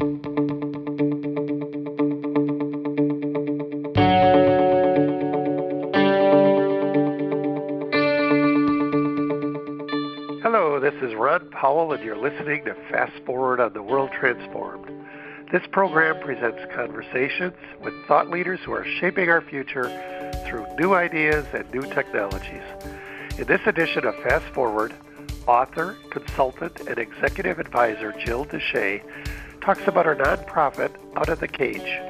Hello, this is Ron Powell, and you're listening to Fast Forward on the World Transformed. This program presents conversations with thought leaders who are shaping our future through new ideas and new technologies. In this edition of Fast Forward, author, consultant, and executive advisor Jill Dyché talks about her nonprofit, Outta the Cage,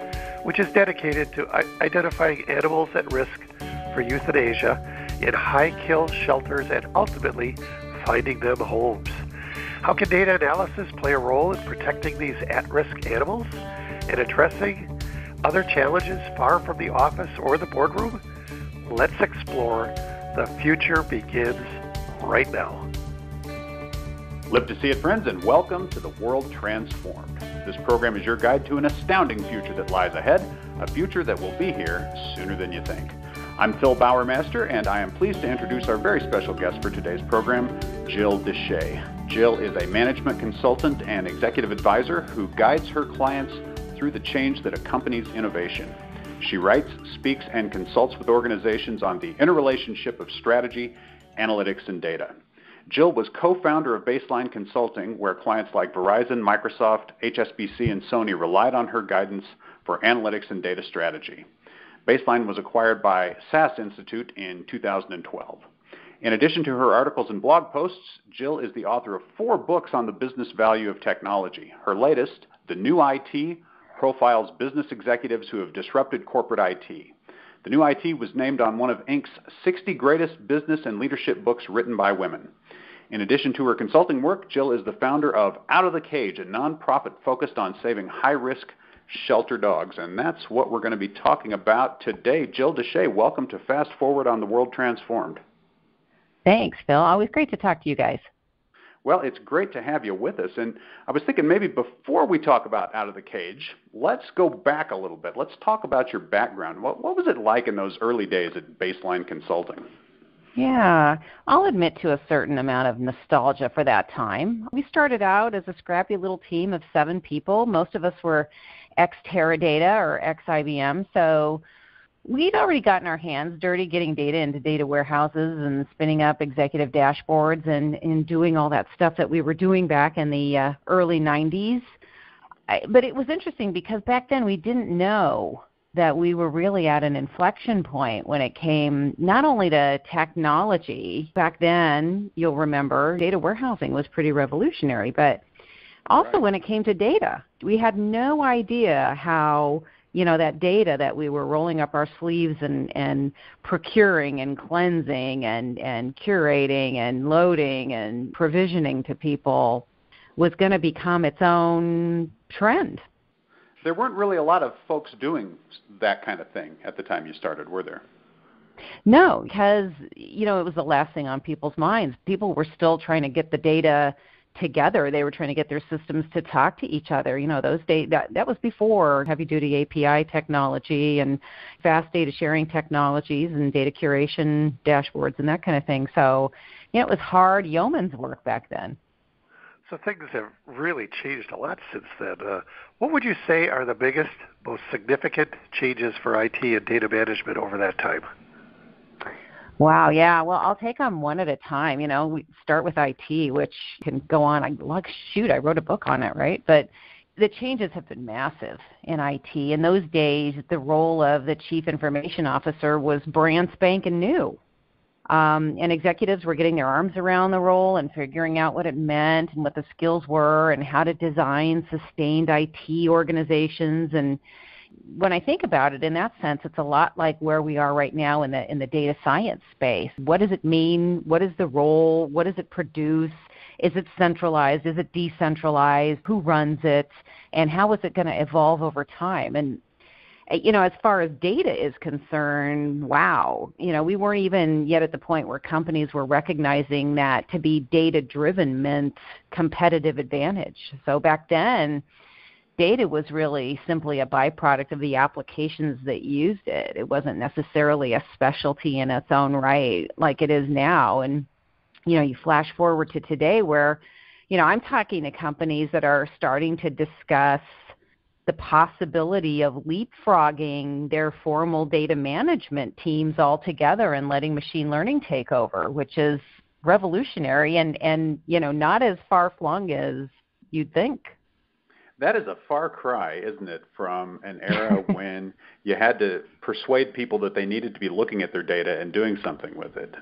which is dedicated to identifying animals at risk for euthanasia in high-kill shelters and ultimately finding them homes. How can data analysis play a role in protecting these at-risk animals and addressing other challenges far from the office or the boardroom? Let's explore. The future begins right now. Live to see it, friends, and welcome to the World Transformed. This program is your guide to an astounding future that lies ahead, a future that will be here sooner than you think. I'm Phil Bowermaster, and I am pleased to introduce our very special guest for today's program, Jill Dyché. Jill is a management consultant and executive advisor who guides her clients through the change that accompanies innovation. She writes, speaks, and consults with organizations on the interrelationship of strategy, analytics, and data. Jill was co-founder of Baseline Consulting, where clients like Verizon, Microsoft, HSBC, and Sony relied on her guidance for analytics and data strategy. Baseline was acquired by SAS Institute in 2012. In addition to her articles and blog posts, Jill is the author of 4 books on the business value of technology. Her latest, The New IT, profiles business executives who have disrupted corporate IT. The New IT was named on one of Inc.'s 60 greatest business and leadership books written by women. In addition to her consulting work, Jill is the founder of Outta the Cage, a nonprofit focused on saving high-risk shelter dogs, and that's what we're going to be talking about today. Jill Dyché, welcome to Fast Forward on the World Transformed. Thanks, Phil. Always great to talk to you guys. Well, it's great to have you with us, and I was thinking maybe before we talk about Outta the Cage, let's go back a little bit. Let's talk about your background. What was it like in those early days at Baseline Consulting? Yeah, I'll admit to a certain amount of nostalgia for that time. We started out as a scrappy little team of 7 people. Most of us were ex-Teradata or ex-IBM, so we'd already gotten our hands dirty getting data into data warehouses and spinning up executive dashboards and doing all that stuff that we were doing back in the early 90s. But it was interesting because back then we didn't know that we were really at an inflection point when it came not only to technology. Back then, you'll remember, data warehousing was pretty revolutionary, but also when it came to data. We had no idea how, that data that we were rolling up our sleeves and procuring and cleansing and curating and loading and provisioning to people was going to become its own trend. There weren't really a lot of folks doing that kind of thing at the time you started, were there? No, because, it was the last thing on people's minds. People were still trying to get the data together. They were trying to get their systems to talk to each other. Those days, that was before heavy-duty API technology and fast data sharing technologies and data curation dashboards and that kind of thing. So, it was hard yeoman's work back then. So things have really changed a lot since then. What would you say are the biggest, most significant changes for IT and data management over that time? Wow, yeah. Well, I'll take them one at a time. We start with IT, which can go on. I wrote a book on it, right? But the changes have been massive in IT. In those days, the role of the chief information officer was brand spanking new. And executives were getting their arms around the role and figuring out what it meant and what the skills were and how to design sustained IT organizations. And when I think about it in that sense, it's a lot like where we are right now in the data science space. What does it mean? What is the role? What does it produce? Is it centralized? Is it decentralized? Who runs it? And how is it going to evolve over time? And as far as data is concerned, wow, we weren't even yet at the point where companies were recognizing that to be data-driven meant competitive advantage. So back then, data was really simply a byproduct of the applications that used it. It wasn't necessarily a specialty in its own right like it is now. And, you flash forward to today where I'm talking to companies that are starting to discuss the possibility of leapfrogging their formal data management teams altogether and letting machine learning take over, which is revolutionary and not as far-flung as you'd think. That is a far cry, isn't it, from an era when you had to persuade people that they needed to be looking at their data and doing something with it.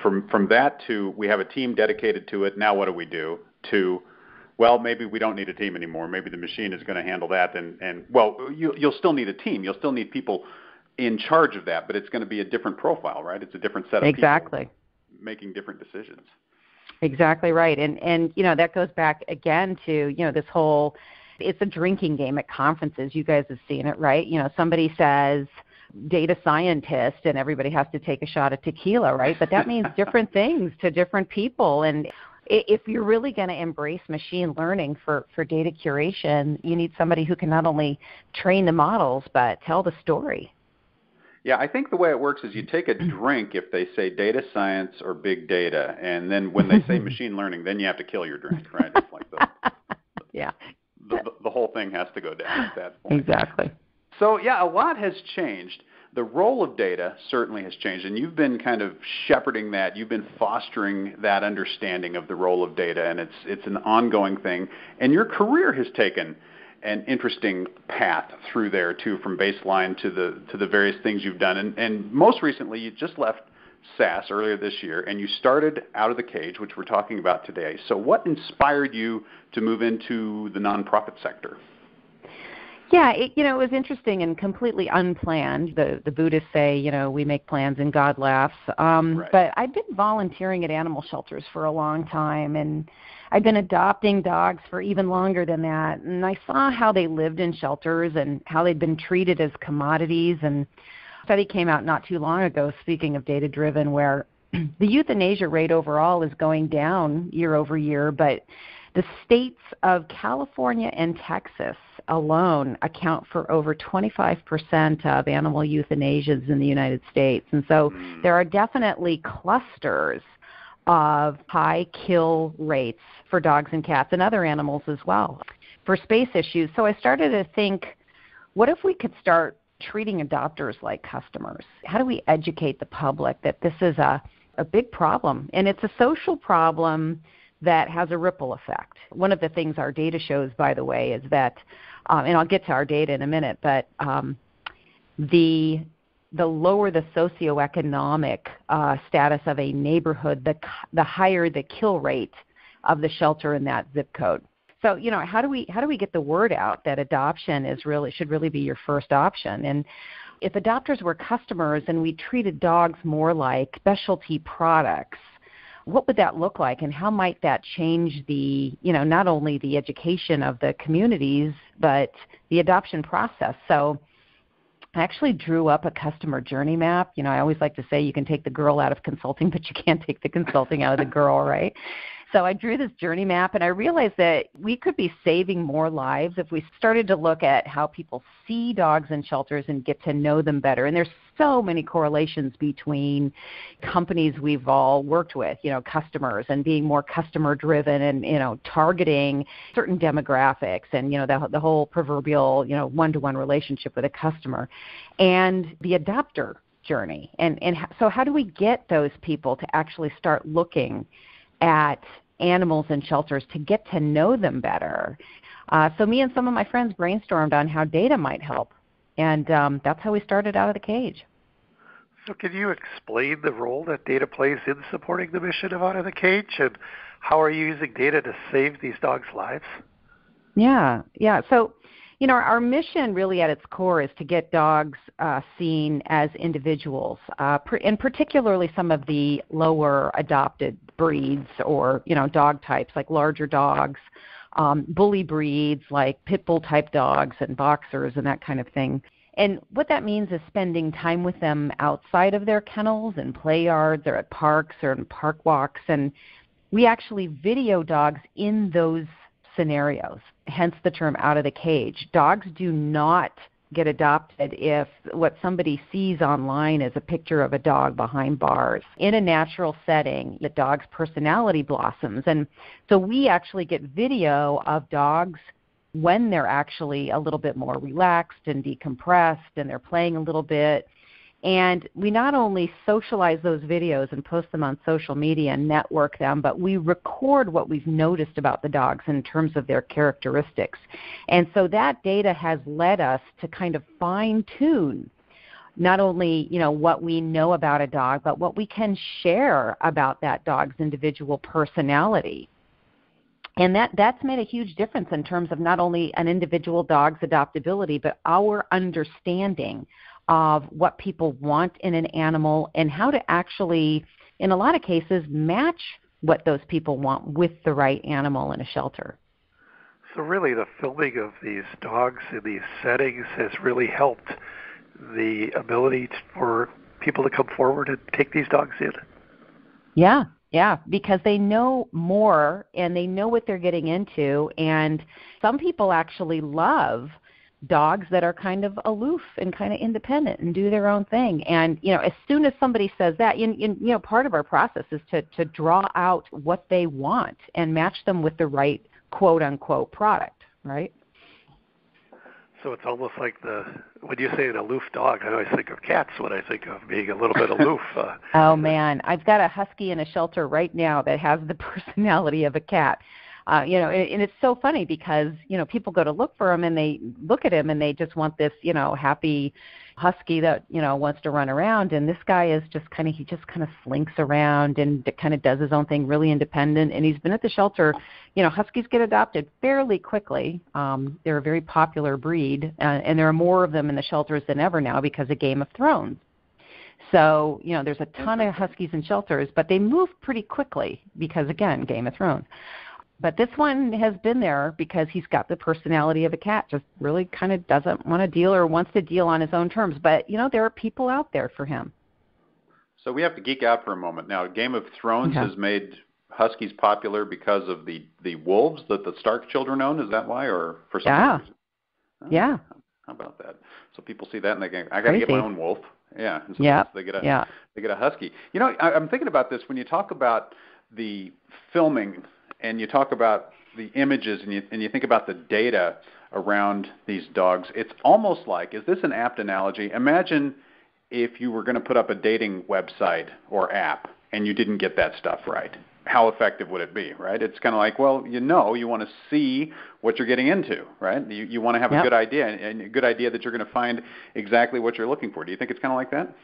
From that to we have a team dedicated to it, now what do we do? To, well, maybe we don't need a team anymore. Maybe the machine is going to handle that. And you'll still need a team. You'll still need people in charge of that, but it's going to be a different profile, right? It's a different set of people making different decisions. Exactly right. And that goes back again to, this whole, it's a drinking game at conferences. You guys have seen it, right? Somebody says data scientist and everybody has to take a shot of tequila, right? But that means different things to different people. And if you're really going to embrace machine learning for data curation, you need somebody who can not only train the models, but tell the story. Yeah, I think the way it works is you take a drink if they say data science or big data, and then when they say machine learning, then you have to kill your drink, right? It's like the whole thing has to go down at that point. Exactly. So, yeah, a lot has changed. The role of data certainly has changed, and you've been kind of shepherding that. You've been fostering that understanding of the role of data, and it's an ongoing thing. And your career has taken an interesting path through there, too, from baseline to the various things you've done. And most recently, you just left SAS earlier this year, and you started Outta the Cage, which we're talking about today. So what inspired you to move into the nonprofit sector? Yeah, it was interesting and completely unplanned. The Buddhists say, we make plans and God laughs. Right. But I've been volunteering at animal shelters for a long time, and I've been adopting dogs for even longer than that. And I saw how they lived in shelters and how they'd been treated as commodities. And a study came out not too long ago, speaking of data-driven, where the euthanasia rate overall is going down year over year, but the states of California and Texas alone account for over 25% of animal euthanasias in the United States. And so there are definitely clusters of high kill rates for dogs and cats and other animals as well for space issues. So I started to think, what if we could start treating adopters like customers? How do we educate the public that this is a big problem? And it's a social problem that has a ripple effect. One of the things our data shows, by the way, is that, and I'll get to our data in a minute, but the lower the socioeconomic status of a neighborhood, the higher the kill rate of the shelter in that zip code. So, how do we get the word out that adoption should really be your first option? And if adopters were customers and we treated dogs more like specialty products, what would that look like, and how might that change the, not only the education of the communities, but the adoption process? So I actually drew up a customer journey map. I always like to say you can take the girl out of consulting, but you can't take the consulting out of the girl, right? So I drew this journey map, and I realized that we could be saving more lives if we started to look at how people see dogs in shelters and get to know them better. And there's so many correlations between companies we've all worked with, customers, and being more customer-driven and, targeting certain demographics and, the whole proverbial, one-to-one relationship with a customer, and the adopter journey. And so how do we get those people to actually start looking at animals in shelters to get to know them better? So me and some of my friends brainstormed on how data might help. And that's how we started Outta the Cage. So can you explain the role that data plays in supporting the mission of Outta the Cage, and how are you using data to save these dogs' lives? Yeah. So, our mission really at its core is to get dogs seen as individuals, and particularly some of the lower adopted breeds or, dog types like larger dogs, bully breeds like pit bull type dogs and boxers and that kind of thing. And what that means is spending time with them outside of their kennels and play yards or at parks or in park walks. And we actually video dogs in those scenarios, hence the term Outta the Cage. Dogs do not get adopted if what somebody sees online is a picture of a dog behind bars. In a natural setting, the dog's personality blossoms. And so we actually get video of dogs when they're actually a little bit more relaxed and decompressed and they're playing a little bit. And we not only socialize those videos and post them on social media and network them, but we record what we've noticed about the dogs in terms of their characteristics. And so that data has led us to kind of fine-tune not only, what we know about a dog, but what we can share about that dog's individual personality. And that's made a huge difference in terms of not only an individual dog's adoptability, but our understanding of what people want in an animal and how to actually, in a lot of cases, match what those people want with the right animal in a shelter. So really the filming of these dogs in these settings has really helped the ability for people to come forward and take these dogs in. Yeah, because they know more and they know what they're getting into, and some people actually love dogs that are kind of aloof and kind of independent and do their own thing. And, as soon as somebody says that, part of our process is to draw out what they want and match them with the right quote-unquote product, right? So it's almost like when you say an aloof dog, I always think of cats when I think of being a little bit aloof. Oh, man. I've got a husky in a shelter right now that has the personality of a cat. And it's so funny because, people go to look for him and they look at him and they just want this, happy husky that, wants to run around. And this guy is just kind of slinks around and kind of does his own thing, really independent. And he's been at the shelter. Huskies get adopted fairly quickly. They're a very popular breed, and there are more of them in the shelters than ever now because of Game of Thrones. So, there's a ton of huskies in shelters, but they move pretty quickly because, again, Game of Thrones. But this one has been there because he's got the personality of a cat, just really kind of doesn't want to deal or wants to deal on his own terms. But, there are people out there for him. So we have to geek out for a moment. Now, Game of Thrones has made huskies popular because of the wolves that the Stark children own. Is that why, or for some other reason? Oh, yeah. How about that? So people see that and they go, I got to get my own wolf. Yeah. And so they get a husky. I'm thinking about this when you talk about the filming and you talk about the images and you think about the data around these dogs. It's almost like, is this an apt analogy? Imagine if you were going to put up a dating website or app and you didn't get that stuff right. How effective would it be, right? It's kind of like, well, you want to see what you're getting into, right? You want to have a good idea, and a good idea that you're going to find exactly what you're looking for. Do you think it's kind of like that?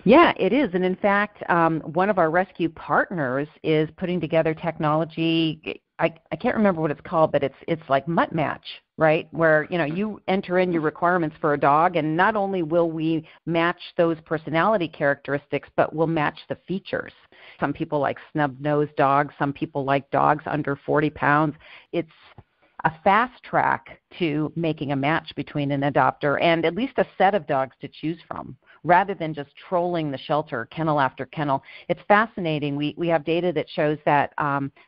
Yeah, it is. And in fact, one of our rescue partners is putting together technology. I can't remember what it's called, but it's like Mutt Match, right? Where, you enter in your requirements for a dog, and not only will we match those personality characteristics, but we'll match the features. Some people like snub-nosed dogs. Some people like dogs under 40 pounds. It's a fast track to making a match between an adopter and at least a set of dogs to choose from, rather than just trolling the shelter kennel after kennel. It's fascinating. We have data that shows that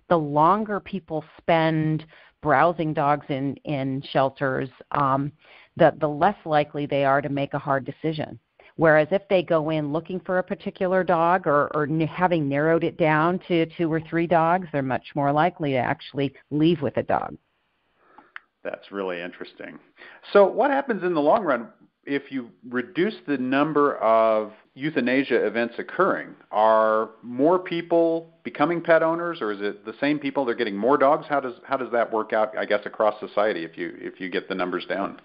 the longer people spend browsing dogs in shelters, the less likely they are to make a hard decision. Whereas if they go in looking for a particular dog or having narrowed it down to 2 or 3 dogs, they're much more likely to actually leave with a dog. That's really interesting. So what happens in the long run if you reduce the number of euthanasia events occurring? Are more people becoming pet owners, or is it the same people, they're getting more dogs? How does that work out, I guess, across society if you get the numbers down?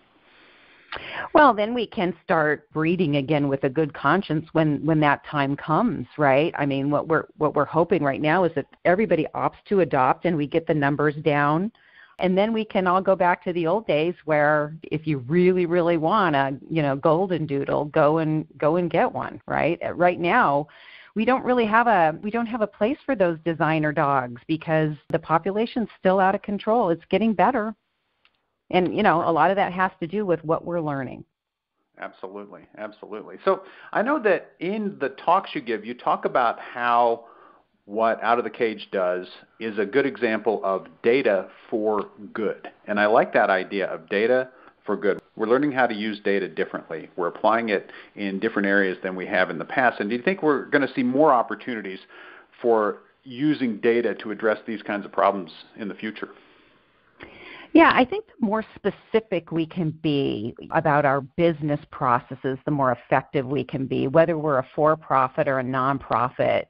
Well, then we can start breeding again with a good conscience when that time comes, right? I mean, what we're hoping right now is that everybody opts to adopt and we get the numbers down. And then we can all go back to the old days where if you really, really want a, golden doodle, go and get one, right? Right now, we don't have a place for those designer dogs because the population's still out of control. It's getting better. And, a lot of that has to do with what we're learning. Absolutely. So I know that in the talks you give, you talk about how what Outta the Cage does is a good example of data for good. And I like that idea of data for good. We're learning how to use data differently. We're applying it in different areas than we have in the past. And do you think we're going to see more opportunities for using data to address these kinds of problems in the future? Yeah, I think the more specific we can be about our business processes, the more effective we can be, whether we're a for-profit or a nonprofit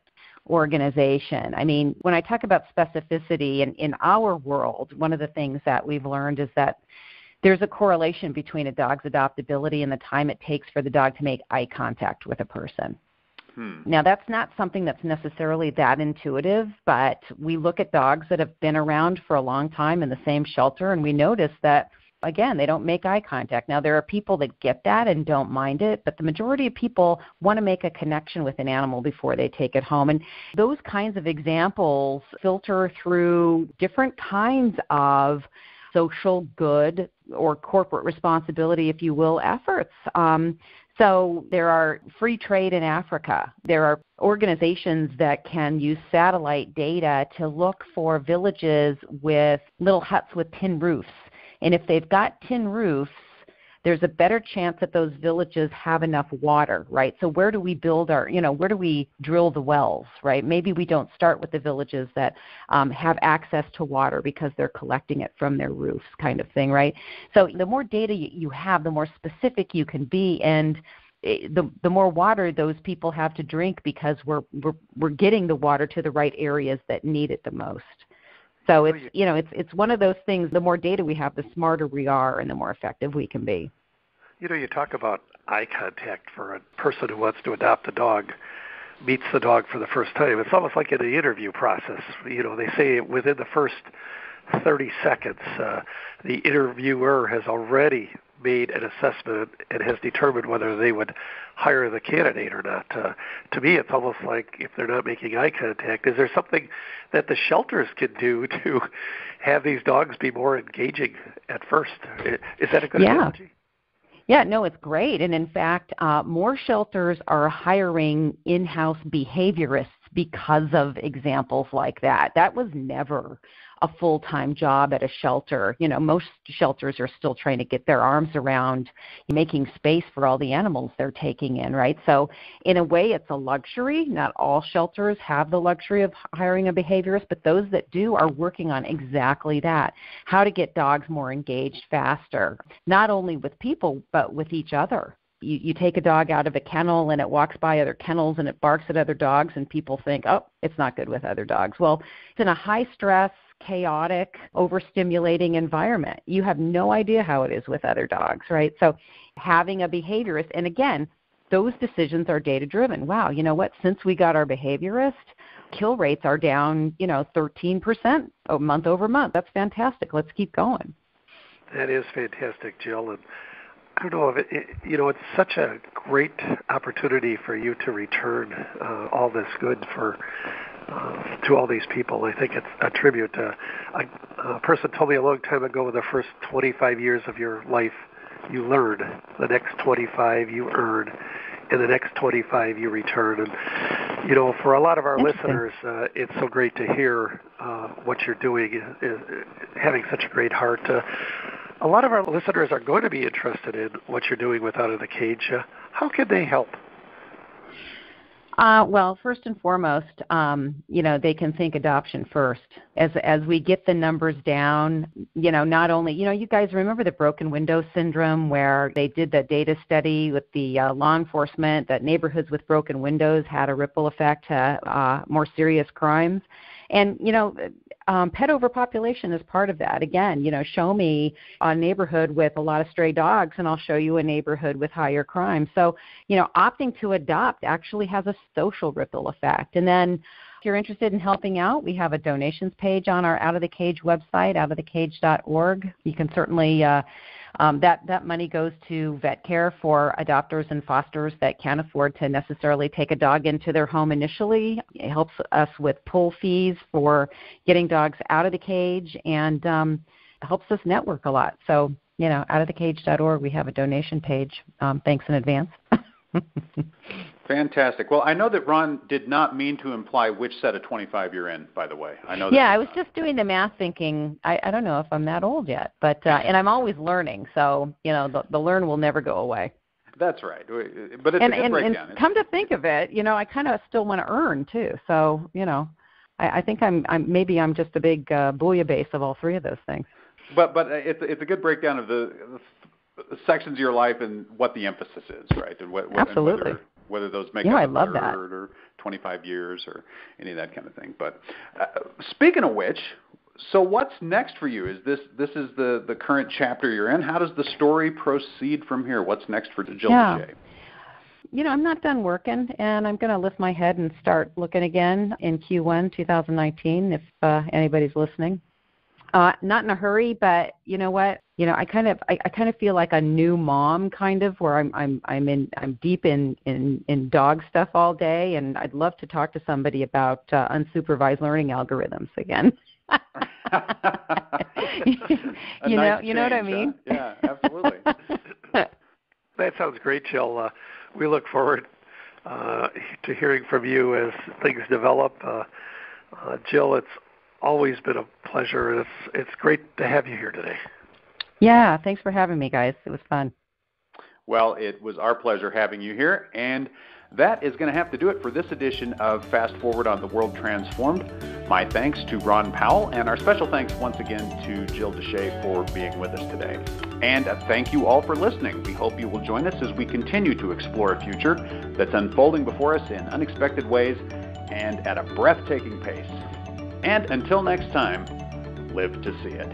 organization. I mean, when I talk about specificity in our world, one of the things that we've learned is that there's a correlation between a dog's adoptability and the time it takes for the dog to make eye contact with a person. Now, that's not something that's necessarily that intuitive, but we look at dogs that have been around for a long time in the same shelter, and we notice that, again, they don't make eye contact. Now, there are people that get that and don't mind it, but the majority of people want to make a connection with an animal before they take it home. And those kinds of examples filter through different kinds of social good or corporate responsibility, if you will, efforts. So there are free trade in Africa. There are organizations that can use satellite data to look for villages with little huts with tin roofs. And if they've got tin roofs, there's a better chance that those villages have enough water, right? So where do we build where do we drill the wells, right? Maybe we don't start with the villages that have access to water because they're collecting it from their roofs, kind of thing, right? So the more data you have, the more specific you can be, and the more water those people have to drink because we're getting the water to the right areas that need it the most. So it's one of those things, the more data we have, the smarter we are and the more effective we can be. You talk about eye contact for a person who wants to adopt a dog, meets the dog for the first time. It's almost like in the interview process. They say within the first 30 seconds, the interviewer has already made an assessment and has determined whether they would hire the candidate or not. To me, it's almost like if they're not making eye contact, is there something that the shelters can do to have these dogs be more engaging at first? Is that a good analogy? Yeah, no, it's great. And in fact, more shelters are hiring in-house behaviorists because of examples like that. That was never a full-time job at a shelter. Most shelters are still trying to get their arms around making space for all the animals they're taking in, right? So in a way, it's a luxury. Not all shelters have the luxury of hiring a behaviorist, but those that do are working on exactly that, how to get dogs more engaged faster, not only with people, but with each other. You take a dog out of a kennel and it walks by other kennels and it barks at other dogs and people think, oh, it's not good with other dogs. Well, it's in a high-stress, chaotic, overstimulating environment. You have no idea how it is with other dogs, right? So having a behaviorist, and again, those decisions are data-driven. Wow, you know what? Since we got our behaviorist, kill rates are down, 13% month over month. That's fantastic. Let's keep going. That is fantastic, Jill. And I don't know if it's such a great opportunity for you to return all this good to all these people. I think it's a tribute. A person told me a long time ago, the first 25 years of your life, you learn. The next 25 you earn, and the next 25 you return. And for a lot of our listeners, it's so great to hear what you're doing, having such a great heart. A lot of our listeners are going to be interested in what you're doing with Outta the Cage. How can they help? Well, first and foremost, they can think adoption first. As we get the numbers down, not only, you guys remember the broken window syndrome where they did the data study with the law enforcement that neighborhoods with broken windows had a ripple effect to more serious crimes. And, pet overpopulation is part of that. Again, show me a neighborhood with a lot of stray dogs, and I'll show you a neighborhood with higher crime. So, opting to adopt actually has a social ripple effect. And then if you're interested in helping out, we have a donations page on our Outta the Cage website, outtathecage.org. You can certainly that money goes to vet care for adopters and fosters that can't afford to necessarily take a dog into their home initially. It helps us with pull fees for getting dogs out of the cage and helps us network a lot. So, outtathecage.org, we have a donation page. Thanks in advance. Fantastic. Well, I know that Ron did not mean to imply which set of 25 you're in, by the way. I know. Yeah, I was just doing the math thinking, I don't know if I'm that old yet, but and I'm always learning, so, the learn will never go away. That's right. But it's a good breakdown. And come to think of it, I kind of still want to earn, too. So, I think I'm just a big bouillabaisse of all three of those things. But it's a good breakdown of the sections of your life and what the emphasis is, right? And Absolutely. And whether those make I up love a that. third or 25 years or any of that kind of thing. But speaking of which, so what's next for you? Is this is the current chapter you're in? How does the story proceed from here? What's next for Jill Dyché? I'm not done working, and I'm going to lift my head and start looking again in Q1 2019 if anybody's listening. Not in a hurry, but you know what? I kind of feel like a new mom, kind of, where I'm deep in dog stuff all day, and I'd love to talk to somebody about unsupervised learning algorithms again. you know what I mean? Huh? Yeah, absolutely. That sounds great, Jill. We look forward to hearing from you as things develop. Jill, it's always been a pleasure. It's great to have you here today. Yeah, thanks for having me, guys. It was fun. Well, it was our pleasure having you here, and that is going to have to do it for this edition of Fast Forward on the World Transformed. My thanks to Ron Powell, and our special thanks once again to Jill Dyché for being with us today. And thank you all for listening. We hope you will join us as we continue to explore a future that's unfolding before us in unexpected ways and at a breathtaking pace. And until next time, live to see it.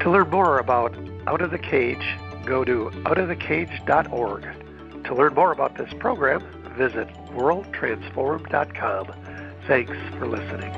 To learn more about Outta the Cage, go to outofthecage.org. To learn more about this program, visit worldtransformed.com. Thanks for listening.